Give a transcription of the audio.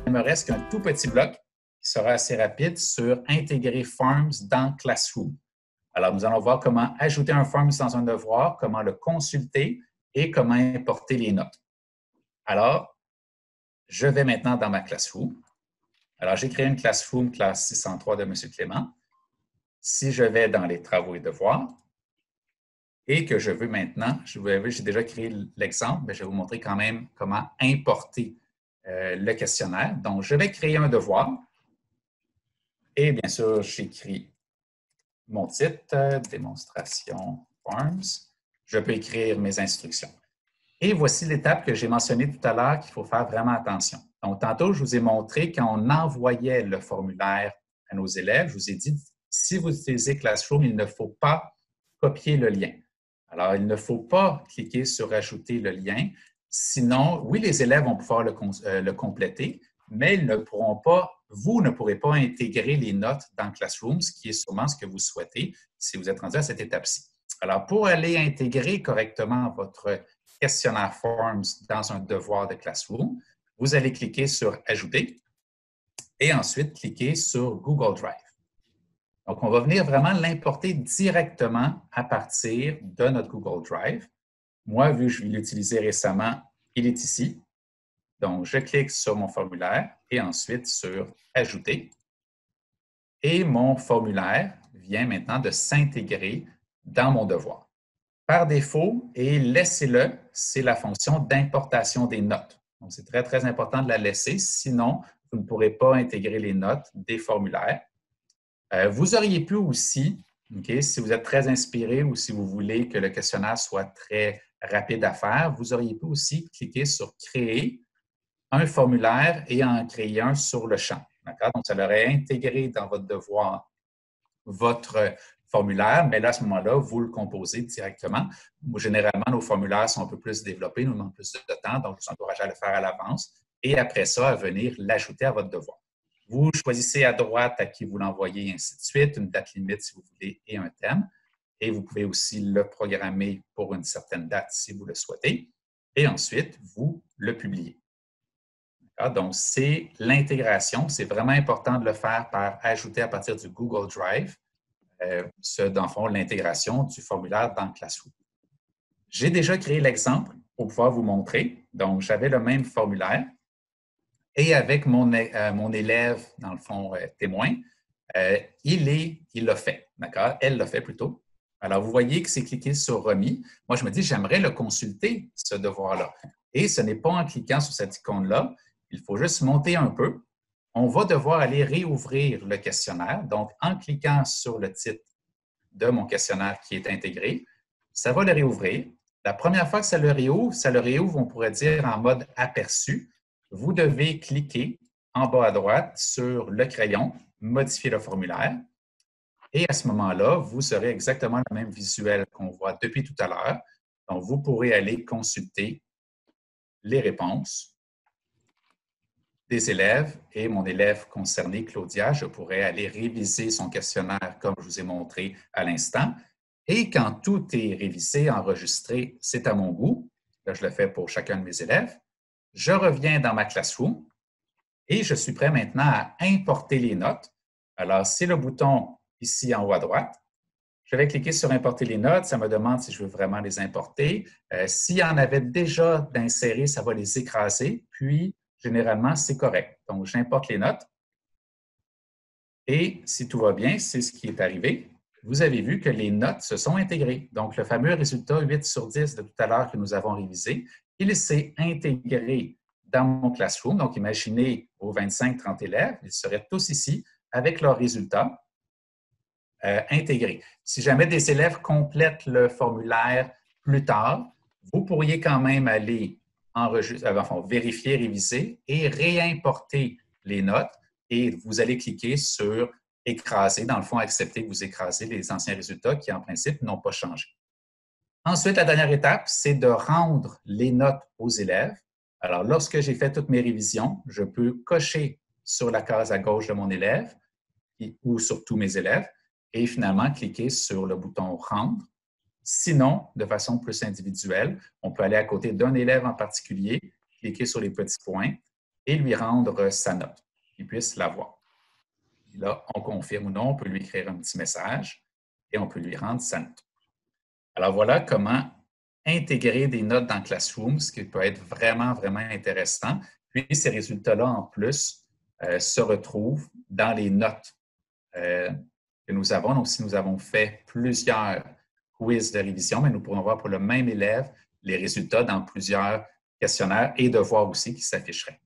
me reste qu'un tout petit bloc qui sera assez rapide sur intégrer Forms dans Classroom. Alors, nous allons voir comment ajouter un Forms dans un devoir, comment le consulter et comment importer les notes. Alors, je vais maintenant dans ma Classroom. Alors, j'ai créé une Classroom classe 603 de M. Clément. Si je vais dans les travaux et devoirs et que je veux maintenant, j'ai déjà créé l'exemple, mais je vais vous montrer quand même comment importer le questionnaire. Donc, je vais créer un devoir et bien sûr, j'écris mon titre, démonstration Forms. Je peux écrire mes instructions. Et voici l'étape que j'ai mentionnée tout à l'heure qu'il faut faire vraiment attention. Donc, tantôt, je vous ai montré quand on envoyait le formulaire à nos élèves, je vous ai dit, si vous utilisez Classroom, il ne faut pas copier le lien. Alors, il ne faut pas cliquer sur « Ajouter le lien ». Sinon, oui, les élèves vont pouvoir le compléter, mais ils ne pourront pas, vous ne pourrez pas intégrer les notes dans Classroom, ce qui est sûrement ce que vous souhaitez si vous êtes rendu à cette étape-ci. Alors, pour aller intégrer correctement votre questionnaire Forms dans un devoir de Classroom, vous allez cliquer sur « Ajouter » et ensuite cliquer sur Google Drive. Donc, on va venir vraiment l'importer directement à partir de notre Google Drive. Moi, vu que je l'ai utilisé récemment, il est ici. Donc, je clique sur mon formulaire et ensuite sur « Ajouter ». Et mon formulaire vient maintenant de s'intégrer dans mon devoir. Par défaut, et laissez-le, c'est la fonction d'importation des notes. Donc, c'est très, très important de la laisser, sinon, vous ne pourrez pas intégrer les notes des formulaires. Vous auriez pu aussi, si vous êtes très inspiré ou si vous voulez que le questionnaire soit très rapide à faire, vous auriez pu aussi cliquer sur « Créer » un formulaire et en créer un sur le champ. Donc, ça l'aurait intégré dans votre devoir, votre formulaire, mais là, à ce moment-là, vous le composez directement. Généralement, nos formulaires sont un peu plus développés, nous demandent plus de temps, donc je vous encourage à le faire à l'avance et après ça, à venir l'ajouter à votre devoir. Vous choisissez à droite à qui vous l'envoyez et ainsi de suite, une date limite si vous voulez et un thème. Et vous pouvez aussi le programmer pour une certaine date si vous le souhaitez. Et ensuite, vous le publiez. Donc, c'est l'intégration. C'est vraiment important de le faire par ajouter à partir du Google Drive, dans le fond, l'intégration du formulaire dans Classroom. J'ai déjà créé l'exemple pour pouvoir vous montrer. Donc, j'avais le même formulaire et avec mon élève, dans le fond, témoin, il l'a fait, d'accord? Elle l'a fait plutôt. Alors, vous voyez que c'est cliqué sur « Remis ». Moi, je me dis, j'aimerais le consulter, ce devoir-là. Et ce n'est pas en cliquant sur cette icône-là. Il faut juste monter un peu. On va devoir aller réouvrir le questionnaire. Donc, en cliquant sur le titre de mon questionnaire qui est intégré, ça va le réouvrir. La première fois que ça le réouvre, on pourrait dire en mode aperçu. Vous devez cliquer en bas à droite sur le crayon, modifier le formulaire. Et à ce moment-là, vous aurez exactement le même visuel qu'on voit depuis tout à l'heure. Donc, vous pourrez aller consulter les réponses des élèves et mon élève concerné, Claudia, je pourrais aller réviser son questionnaire comme je vous ai montré à l'instant. Et quand tout est révisé, enregistré, c'est à mon goût. Là, je le fais pour chacun de mes élèves. Je reviens dans ma Classroom et je suis prêt maintenant à importer les notes. Alors, c'est le bouton ici en haut à droite. Je vais cliquer sur « Importer les notes ». Ça me demande si je veux vraiment les importer. S'il y en avait déjà d'insérer, ça va les écraser. Puis, généralement, c'est correct. Donc, j'importe les notes. Et si tout va bien, c'est ce qui est arrivé. Vous avez vu que les notes se sont intégrées. Donc, le fameux résultat 8 sur 10 de tout à l'heure que nous avons révisé, il s'est intégré dans mon Classroom. Donc, imaginez aux 25-30 élèves, ils seraient tous ici avec leurs résultats intégrés. Si jamais des élèves complètent le formulaire plus tard, vous pourriez quand même aller vérifier, réviser et réimporter les notes et vous allez cliquer sur « Écraser », dans le fond, accepter que vous écrasez les anciens résultats qui, en principe, n'ont pas changé. Ensuite, la dernière étape, c'est de rendre les notes aux élèves. Alors, lorsque j'ai fait toutes mes révisions, je peux cocher sur la case à gauche de mon élève ou sur tous mes élèves et finalement cliquer sur le bouton « Rendre ». Sinon, de façon plus individuelle, on peut aller à côté d'un élève en particulier, cliquer sur les petits points et lui rendre sa note, qu'il puisse la voir. Et là, on confirme ou non, on peut lui écrire un petit message et on peut lui rendre sa note. Alors voilà comment intégrer des notes dans Classroom, ce qui peut être vraiment, vraiment intéressant. Puis ces résultats-là, en plus, se retrouvent dans les notes que nous avons. Donc, si nous avons fait plusieurs quiz de révision, mais nous pourrons voir pour le même élève les résultats dans plusieurs questionnaires et devoirs aussi qui s'afficheraient.